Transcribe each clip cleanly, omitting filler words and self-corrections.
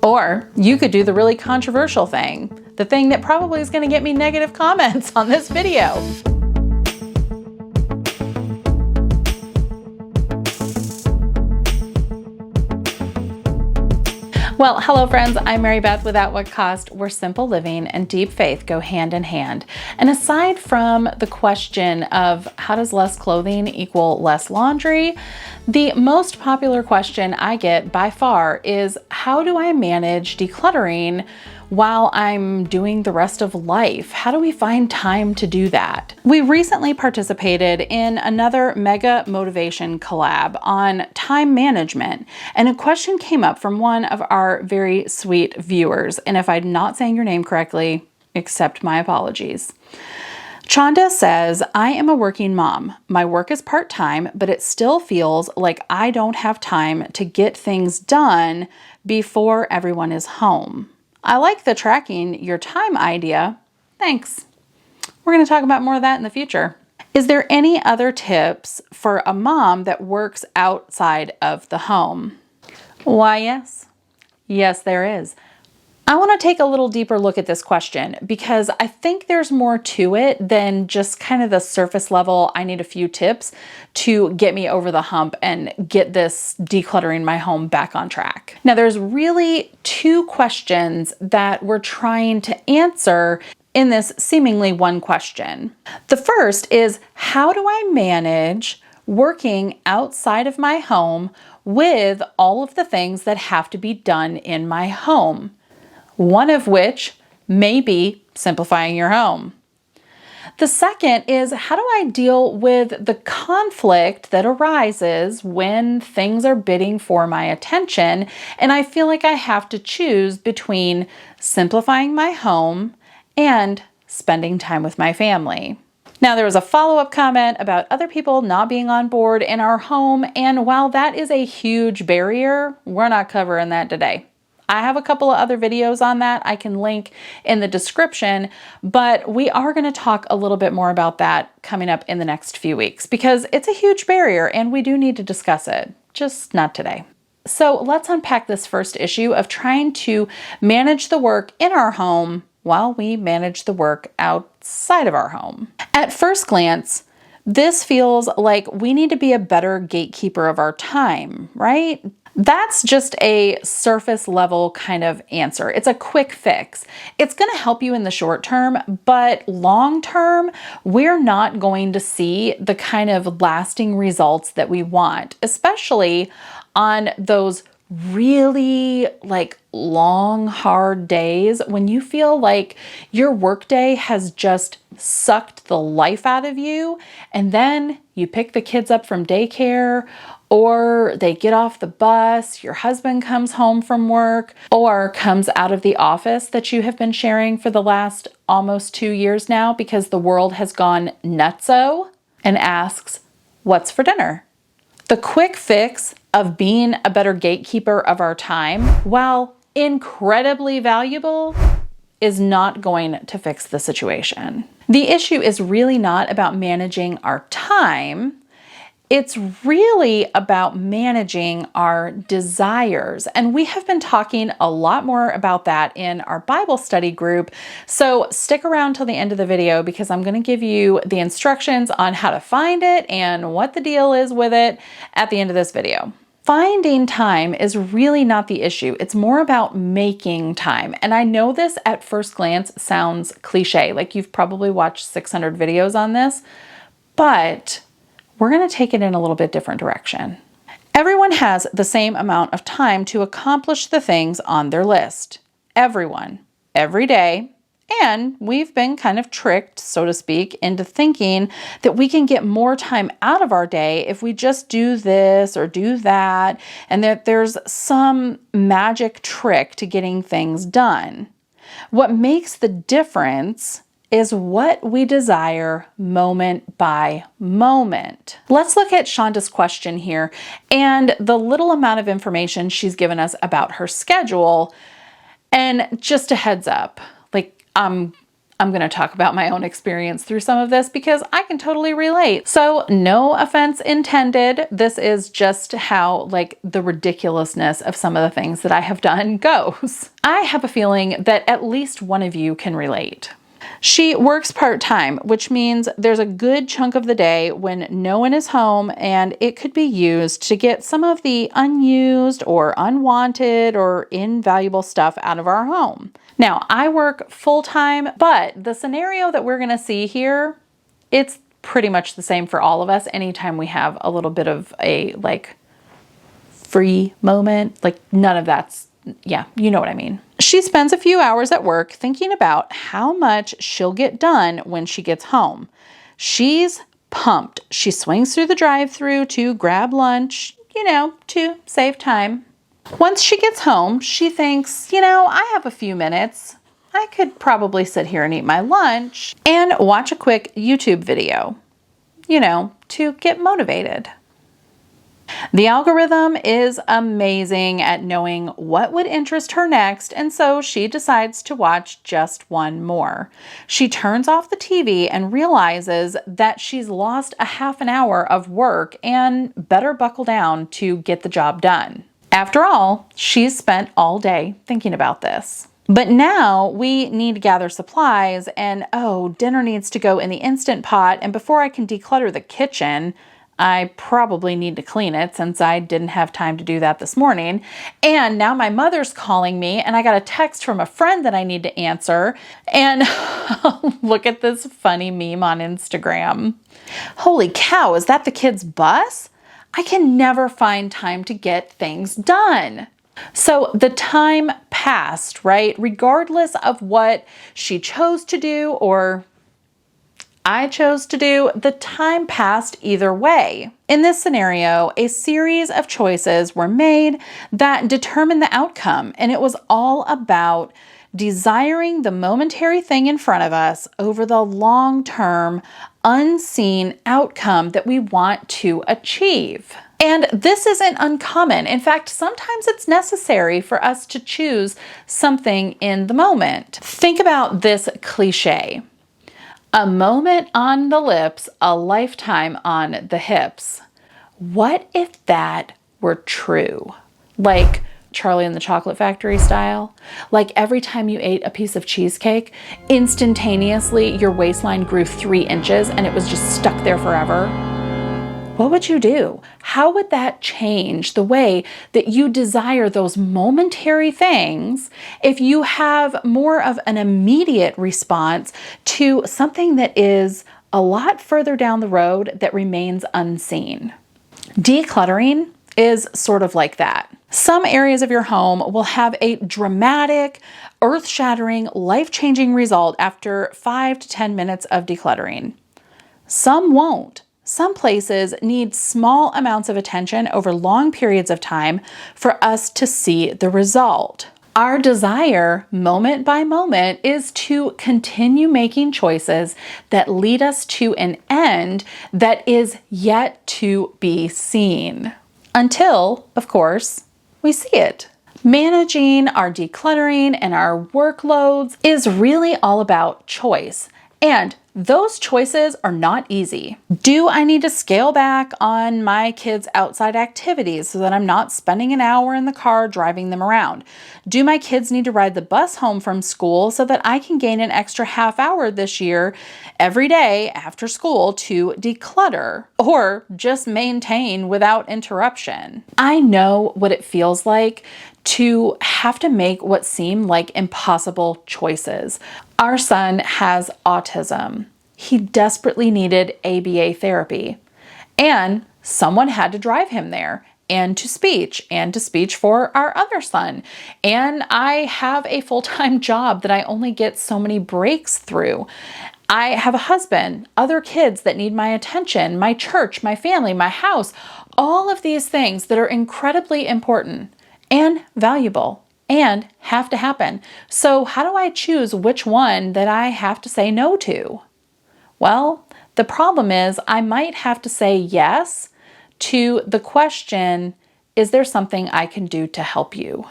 Or you could do the really controversial thing, the thing that probably is going to get me negative comments on this video. Well, hello friends, I'm Mary Beth with At What Cost, where simple living and deep faith go hand in hand. And aside from the question of how does less clothing equal less laundry, the most popular question I get by far is how do I manage decluttering while I'm doing the rest of life? How do we find time to do that? We recently participated in another mega motivation collab on time management, and a question came up from one of our very sweet viewers. And if I'm not saying your name correctly, accept my apologies. Chanda says, I am a working mom. My work is part-time, but it still feels like I don't have time to get things done before everyone is home. I like the tracking your time idea. Thanks. We're going to talk about more of that in the future. Is there any other tips for a mom that works outside of the home? Why, yes. Yes, there is. I want to take a little deeper look at this question because I think there's more to it than just kind of the surface level. I need a few tips to get me over the hump and get this decluttering my home back on track. Now, there's really two questions that we're trying to answer in this seemingly one question. The first is, how do I manage working outside of my home with all of the things that have to be done in my home? One of which may be simplifying your home. The second is, how do I deal with the conflict that arises when things are bidding for my attention and I feel like I have to choose between simplifying my home and spending time with my family? Now, there was a follow-up comment about other people not being on board in our home, and while that is a huge barrier, we're not covering that today. I have a couple of other videos on that I can link in the description, but we are going to talk a little bit more about that coming up in the next few weeks because it's a huge barrier and we do need to discuss it, just not today. So let's unpack this first issue of trying to manage the work in our home while we manage the work outside of our home. At first glance, this feels like we need to be a better gatekeeper of our time, right? That's just a surface level kind of answer. It's a quick fix. It's going to help you in the short term, but long term, we're not going to see the kind of lasting results that we want, especially on those really long, hard days when you feel like your workday has just sucked the life out of you, and then you pick the kids up from daycare, or they get off the bus, your husband comes home from work, or comes out of the office that you have been sharing for the last almost 2 years now because the world has gone nutso, and asks, what's for dinner? The quick fix of being a better gatekeeper of our time, while incredibly valuable, is not going to fix the situation. The issue is really not about managing our time. It's really about managing our desires. And we have been talking a lot more about that in our Bible study group. So stick around till the end of the video because I'm going to give you the instructions on how to find it and what the deal is with it at the end of this video. Finding time is really not the issue. It's more about making time. And I know this at first glance sounds cliche, like you've probably watched 600 videos on this, but we're going to take it in a little bit different direction. Everyone has the same amount of time to accomplish the things on their list. Everyone, every day. And we've been kind of tricked, so to speak, into thinking that we can get more time out of our day if we just do this or do that, and that there's some magic trick to getting things done. What makes the difference is what we desire moment by moment. Let's look at Shonda's question here and the little amount of information she's given us about her schedule. And just a heads up, I'm going to talk about my own experience through some of this because I can totally relate. So no offense intended. This is just how like the ridiculousness of some of the things that I have done goes. I have a feeling that at least one of you can relate. She works part-time, which means there's a good chunk of the day when no one is home and it could be used to get some of the unused or unwanted or invaluable stuff out of our home. Now, I work full-time, but the scenario that we're going to see here, it's pretty much the same for all of us anytime we have a little bit of a like free moment. Like none of that's, yeah, you know what I mean. She spends a few hours at work thinking about how much she'll get done when she gets home. She's pumped. She swings through the drive-thru to grab lunch, to save time. Once she gets home, she thinks, I have a few minutes. I could probably sit here and eat my lunch and watch a quick YouTube video, to get motivated. The algorithm is amazing at knowing what would interest her next, and so she decides to watch just one more. She turns off the TV and realizes that she's lost a half an hour of work and better buckle down to get the job done. After all, she's spent all day thinking about this. But now we need to gather supplies and, dinner needs to go in the Instant Pot, and before I can declutter the kitchen, I probably need to clean it since I didn't have time to do that this morning. And now my mother's calling me and I got a text from a friend that I need to answer. And look at this funny meme on Instagram. Holy cow, is that the kid's bus? I can never find time to get things done. So the time passed, right? Regardless of what she chose to do or I chose to do, the time passed either way. In this scenario, a series of choices were made that determined the outcome, and it was all about desiring the momentary thing in front of us over the long-term, unseen outcome that we want to achieve. And this isn't uncommon. In fact, sometimes it's necessary for us to choose something in the moment. Think about this cliche. A moment on the lips, a lifetime on the hips. What if that were true? Like Charlie and the Chocolate Factory style? Like every time you ate a piece of cheesecake, instantaneously your waistline grew 3 inches and it was just stuck there forever? What would you do? How would that change the way that you desire those momentary things if you have more of an immediate response to something that is a lot further down the road that remains unseen? Decluttering is sort of like that. Some areas of your home will have a dramatic, earth-shattering, life-changing result after 5 to 10 minutes of decluttering. Some won't. Some places need small amounts of attention over long periods of time for us to see the result. Our desire, moment by moment, is to continue making choices that lead us to an end that is yet to be seen. Until, of course, we see it. Managing our decluttering and our workloads is really all about choice. And those choices are not easy. Do I need to scale back on my kids' outside activities so that I'm not spending an hour in the car driving them around? Do my kids need to ride the bus home from school so that I can gain an extra half hour this year every day after school to declutter or just maintain without interruption? I know what it feels like to have to make what seem like impossible choices. Our son has autism. He desperately needed ABA therapy, and someone had to drive him there and to speech for our other son. And I have a full-time job that I only get so many breaks through. I have a husband, other kids that need my attention, my church, my family, my house, all of these things that are incredibly important and valuable and have to happen. So how do I choose which one that I have to say no to? Well, the problem is I might have to say yes to the question, is there something I can do to help you?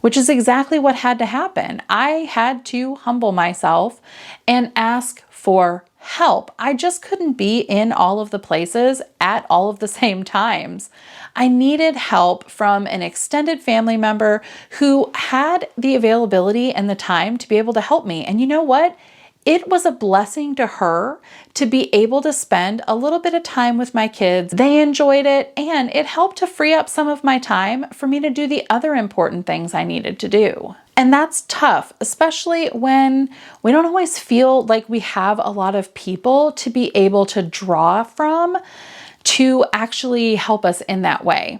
which is exactly what had to happen. I had to humble myself and ask for help. I just couldn't be in all of the places at all of the same times. I needed help from an extended family member who had the availability and the time to be able to help me. And you know what? It was a blessing to her to be able to spend a little bit of time with my kids. They enjoyed it, and it helped to free up some of my time for me to do the other important things I needed to do. And that's tough, especially when we don't always feel like we have a lot of people to be able to draw from to actually help us in that way.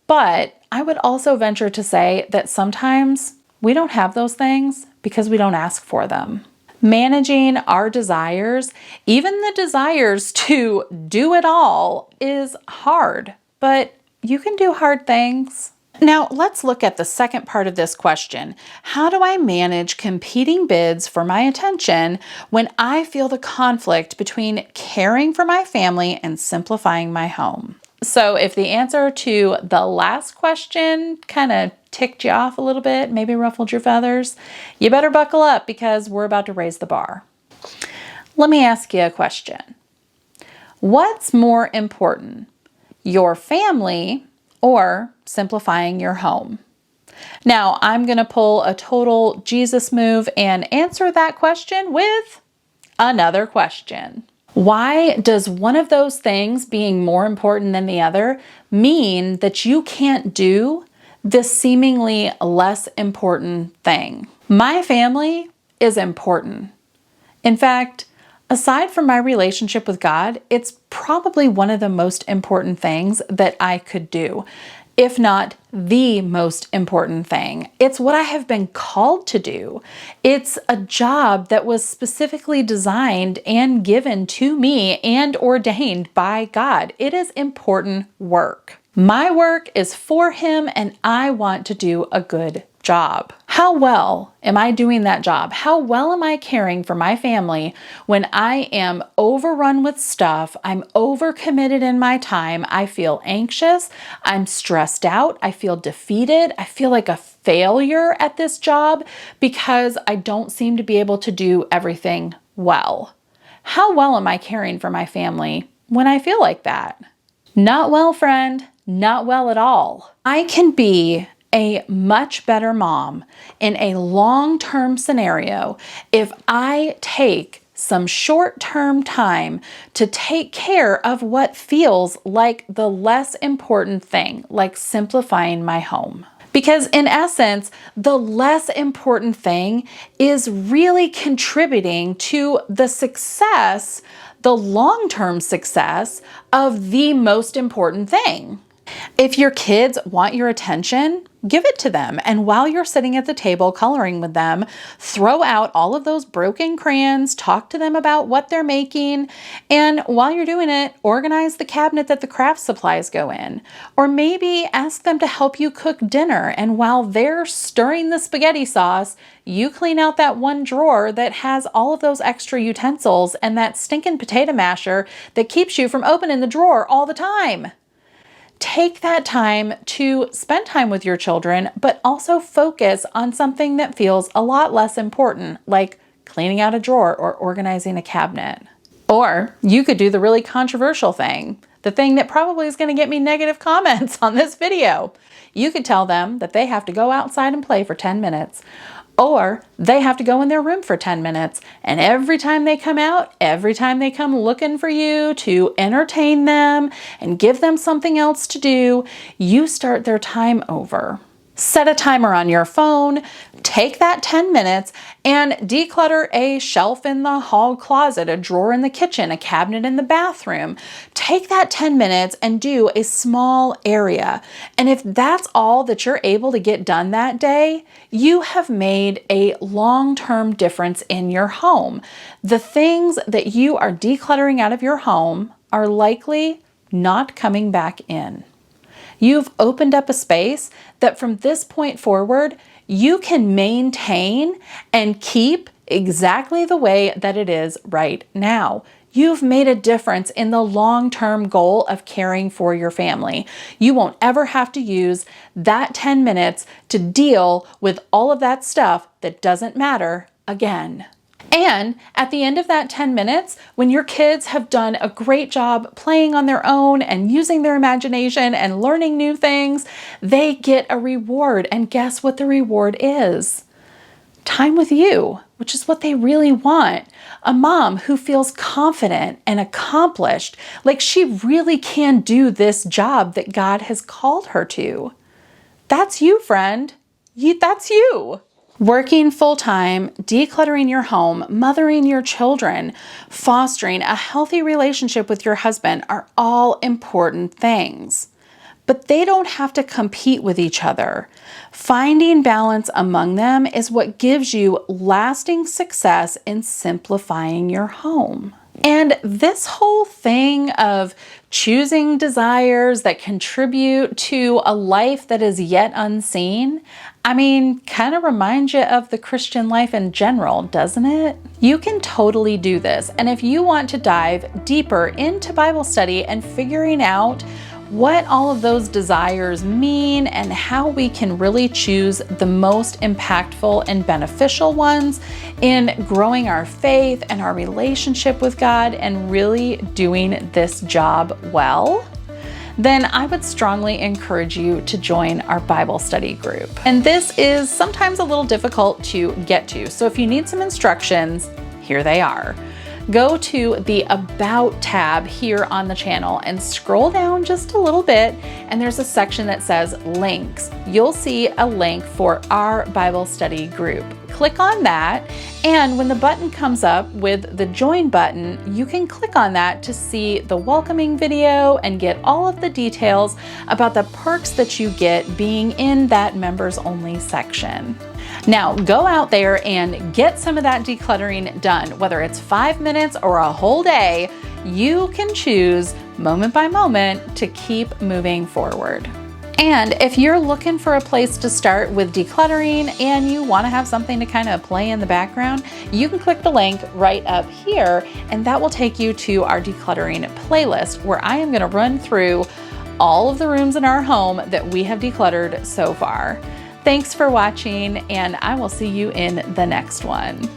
But I would also venture to say that sometimes we don't have those things because we don't ask for them. Managing our desires, even the desires to do it all, is hard, but you can do hard things. Now, let's look at the second part of this question. How do I manage competing bids for my attention when I feel the conflict between caring for my family and simplifying my home? So if the answer to the last question kind of ticked you off a little bit, maybe ruffled your feathers, you better buckle up because we're about to raise the bar. Let me ask you a question. What's more important, your family or simplifying your home? Now, I'm going to pull a total Jesus move and answer that question with another question. Why does one of those things being more important than the other mean that you can't do this seemingly less important thing? My family is important. In fact, aside from my relationship with God, it's probably one of the most important things that I could do, if not the most important thing. It's what I have been called to do. It's a job that was specifically designed and given to me and ordained by God. It is important work. My work is for Him, and I want to do a good job. How well am I doing that job? How well am I caring for my family when I am overrun with stuff? I'm overcommitted in my time. I feel anxious. I'm stressed out. I feel defeated. I feel like a failure at this job because I don't seem to be able to do everything well. How well am I caring for my family when I feel like that? Not well, friend. Not well at all. I can be a much better mom in a long-term scenario if I take some short-term time to take care of what feels like the less important thing, like simplifying my home. Because in essence, the less important thing is really contributing to the success, the long-term success of the most important thing. If your kids want your attention, give it to them. And while you're sitting at the table coloring with them, throw out all of those broken crayons, talk to them about what they're making, and while you're doing it, organize the cabinet that the craft supplies go in. Or maybe ask them to help you cook dinner, and while they're stirring the spaghetti sauce, you clean out that one drawer that has all of those extra utensils and that stinking potato masher that keeps you from opening the drawer all the time. Take that time to spend time with your children, but also focus on something that feels a lot less important, like cleaning out a drawer or organizing a cabinet. Or you could do the really controversial thing, the thing that probably is going to get me negative comments on this video. You could tell them that they have to go outside and play for 10 minutes. Or they have to go in their room for 10 minutes. And every time they come out, every time they come looking for you to entertain them and give them something else to do, you start their time over. Set a timer on your phone, take that 10 minutes and declutter a shelf in the hall closet, a drawer in the kitchen, a cabinet in the bathroom. Take that 10 minutes and do a small area. And if that's all that you're able to get done that day, you have made a long-term difference in your home. The things that you are decluttering out of your home are likely not coming back in. You've opened up a space that from this point forward, you can maintain and keep exactly the way that it is right now. you've made a difference in the long-term goal of caring for your family. You won't ever have to use that 10 minutes to deal with all of that stuff that doesn't matter again. And at the end of that 10 minutes, when your kids have done a great job playing on their own and using their imagination and learning new things, they get a reward. And guess what the reward is? Time with you, which is what they really want. A mom who feels confident and accomplished, like she really can do this job that God has called her to. That's you, friend. That's you. Working full-time, decluttering your home, mothering your children, fostering a healthy relationship with your husband are all important things. But they don't have to compete with each other. Finding balance among them is what gives you lasting success in simplifying your home. And this whole thing of choosing desires that contribute to a life that is yet unseen, kind of reminds you of the Christian life in general, doesn't it? You can totally do this. And if you want to dive deeper into Bible study and figuring out what all of those desires mean and how we can really choose the most impactful and beneficial ones in growing our faith and our relationship with God and really doing this job well, then I would strongly encourage you to join our Bible study group. And this is sometimes a little difficult to get to. So if you need some instructions, here they are. Go to the About tab here on the channel and scroll down just a little bit, and there's a section that says links. You'll see a link for our Bible study group. Click on that, and when the button comes up with the join button, you can click on that to see the welcoming video and get all of the details about the perks that you get being in that members only section. Now go out there and get some of that decluttering done. Whether it's 5 minutes or a whole day, you can choose moment by moment to keep moving forward. And if you're looking for a place to start with decluttering and you want to have something to kind of play in the background, you can click the link right up here, and that will take you to our decluttering playlist, where I am going to run through all of the rooms in our home that we have decluttered so far. Thanks for watching, and I will see you in the next one.